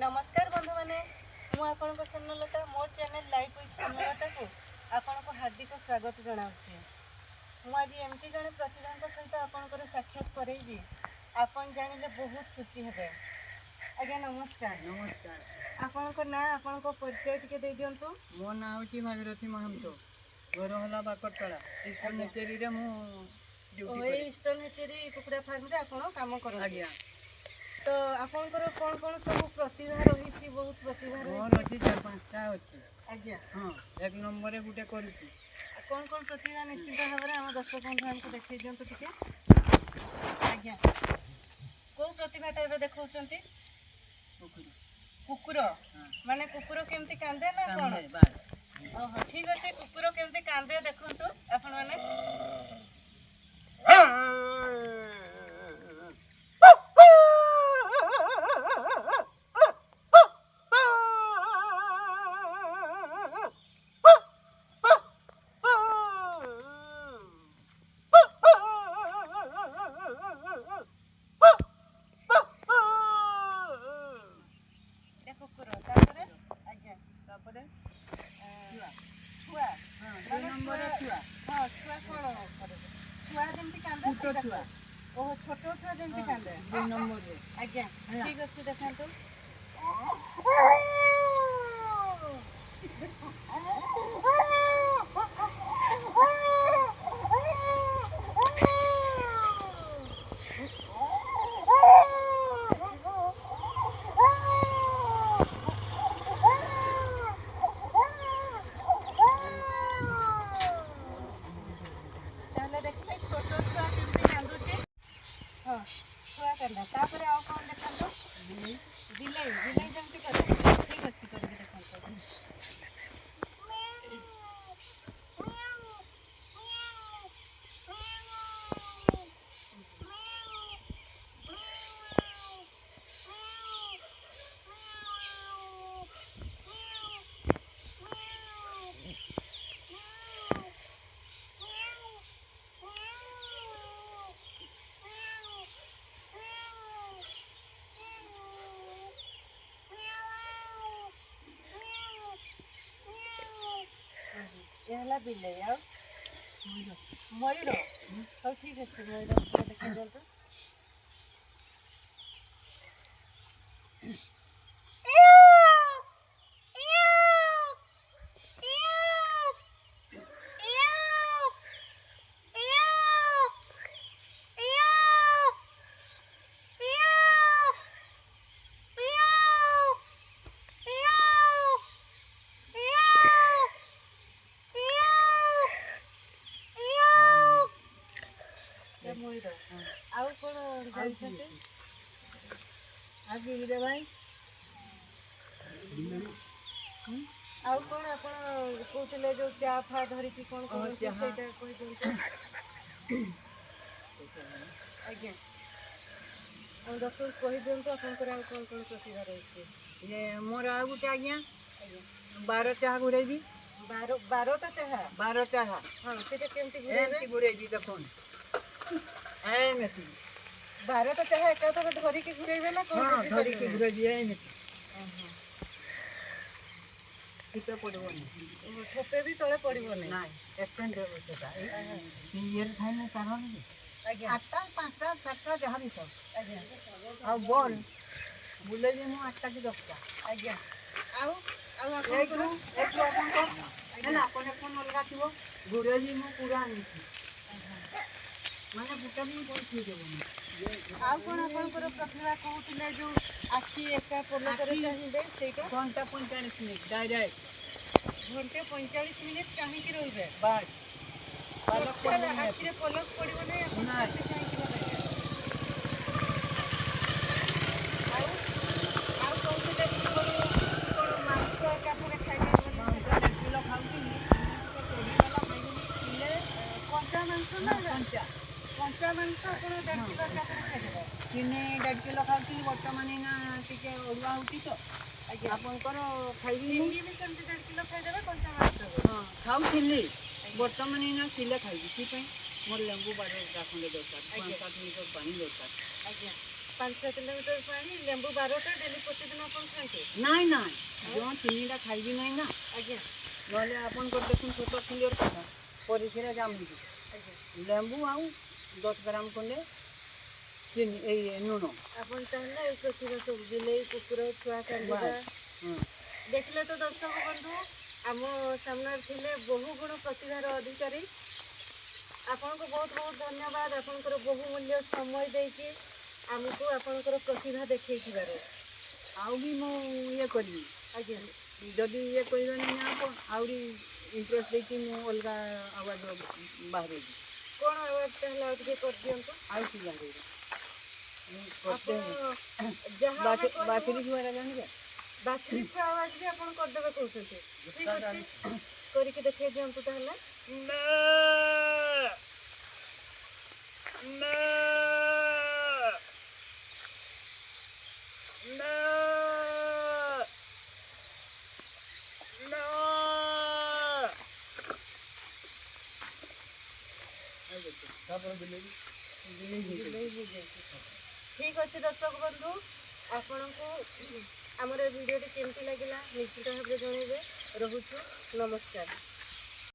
नमस्कार बंधु मैंने मुझे स्वर्णलता मो चैनल लाइफ विथ स्वर्णलता को आपको हार्दिक स्वागत जनाऊँगी। मुझे एमती जड़े प्रतिभा सहित आपंकर साक्षात करेबी आपन जानिले बहुत खुशी हे। आज्ञा नमस्कार। नमस्कार। आपन ना आपन परिचय टिके दे दियंतु। मो ना होची भागीरथी महंतो घर हला बाकटतला इस्टर्न हेचेरी रे मु ड्यूटी करे। ईस्टर्न हेचेरी कुकुड़ा फार्म रे आपन काम करन। आज्ञा तो आपनकर कोन कोन सब प्रतिभा रही बहुत प्रतिभा मोर रही अछि 4-5टा अछि। आज्ञा हां एक नंबर रे गुटे करूची। कौन कौन प्रतिभा निश्चित भाव में आम दर्शक बंधु हमको देखा दिंतु टिके। आज्ञा कौ प्रतिभाटा एबे देखौचंती? कुकुर माने कुकुर केमती कांदे ना कोन? ओहो ठीक अछि कुकुर केमती कांदे देखंतु आपण माने। ओह छोट छुआ जमी कांदे 2 नंबर रे। आज्ञा ठीक अच्छे देखो। देखिए छोट छुआ केमती कांदुची। हाँ छुआ कांदा तापर आउ कोन देखंतु बिलाई बिलाई जमती करे ठीक अछि करके देखंतु। एला बिल्ले आ मयूर तो ठीक है मयूर देखा दिंतु। आउ कोन जानछते आगे रे भाई आउ कोन अपन कहतले जो चा फा धरि की कोन कोन सेटा कहि दिंतु। आज्ञा हम दर्शक कहि दिंतु आपनकर आउ कोन कोन प्रतिभा रही ये मोर आ गुटे आज्ञा 12 चाह घुरेबी 12टा चाहा 12 चाह हां सेटा केमती एमती घुरेबी देखोन एमती 12टा चाहा एका तो धरि के घुरेबे ना कोन? हां धरि के घुरेबी एमती किते पड़बो नहीं थोपे भी तले पड़बो नहीं ना एक्सटेंड हो सेटा ये थाई ना कारण आज्ञा 8टा 5टा 7टा जहां भी सब आज्ञा आ बॉल बुले जे मु 8टा की 10टा आज्ञा आउ आउ एक अपन को है ना कोन अलगा थिबो घुरे जी मु पूरा नहीं माने बुटा भी कोई ठीक है आउ कोन आपनकर प्रतिभा कहउतले जो आखी एका पल्ल करे चाहिबे सेटा घंटा 45 मिनिट डायरेक्ट घंटे 45 मिनिट चाहि की रहिबे बाय पलक पड़े आखिरे पलक पड़िबो नै अपन साथे चाहि की रहिबे। आउ कहउतले कोन मांस एका थरे खाइबे मांस 1 किलो खाउती कोडी वाला खाइबे किले कंचा मांस ना कंचा मांस अपन 1.5 किलो एका थरे खाइबे किने 1.5 किलो खाउती वर्तमान ना टिके ओडवा होती तो आपन करो खाइबी चिंगी भी सेमती 1.5 किलो खाइदेबे कंचा मांस हां खाउथिली वर्तमान ना सिले खाइबी की पई मोर लेंबू बारो खंडे दरकार 5-7 लीटर पानी दरकार। आज्ञा 5-6 କିଲୋମିଟର ପାଣି ଲେମ୍ବୁ 12ଟା ଡେଲି ପ୍ରତିଦିନ ଆପଣ ଖାଆନ୍ତି? ନାଇଁ ନାଇଁ ଯେଉଁ 3ଟା ଖାଇବି ନାହିଁ ନା ଆଜ୍ଞା ନହେଲେ ଆପଣଙ୍କର ଦେଖୁন ଛୋଟ କ୍ଲିୟର କଥା ପରିସ୍ରା ଜାମୁଛି ଆଜ୍ଞା। ଲେମ୍ବୁ ଆଉ 10 ଗ୍ରାମ ଖଣ୍ଡେ ଚିନି ଏଇ ଲୁଣ ଆପଣ ତାହେଲେ ଏଇ ପ୍ରତିଭା ସବୁ ବିଲେଇ କୁକୁର ଛୁଆ କାନ୍ଦିବା ବାସ୍ ହଁ ଦେଖିଲେ ତ ଦର୍ଶକ ବନ୍ଧୁ ଆମ ସାମ୍ନାରେ ଥିଲେ ବହୁ ଗୁଣ ପ୍ରତିଭାର ଅଧିକାରୀ। ଆପଣଙ୍କୁ ବହୁତ ବହୁତ ଧନ୍ୟବାଦ ଆପଣଙ୍କର ବହୁମୂଲ୍ୟ ସମୟ ଦେଇକି ଆମକୁ ଆପଣଙ୍କର ପ୍ରତିଭା ଦେଖେଇଥିବାରୁ। ଆଉ ବି ମୁଁ ଇଏ କରିବି ଆଜ୍ଞା ଯଦି ଇଏ କହିବେନି ନା ଆପଣ ଆହୁରି ଇଣ୍ଟରେଷ୍ଟ ଦେଇକି ମୁଁ ଅଲଗା ଆୱାଜ ବାହାରେଇବି କ'ଣ ଆୱାଜ ତାହେଲେ ଆଉ ଟିକେ କରିଦିଅନ୍ତୁ। ଆଉ କି ବାହାରେଇବି ଆପଣ ମୁଁ ଯାହା ଆମେ କହିବୁ ବାଛୁରୀ ଛୁଆରା ଜାଣିବେ ବାଛୁରୀ ଛୁଆ ଆୱାଜ ବି ଆପଣ କରିଦେବେ କହୁଛନ୍ତି। ଠିକ୍ ଅଛି କରିକି ଦେଖେଇ ଦିଅନ୍ତୁ ତାହେଲେ। ଠିକ୍ ଅଛି ଦର୍ଶକ ବନ୍ଧୁ ଆପଣଙ୍କୁ ଆମର ଏ ଭିଡ଼ିଓଟି କେମିତି ଲାଗିଲା ନିଶ୍ଚିତ ଭାବରେ ଜଣାଇବେ। ରହୁଛୁ ନମସ୍କାର।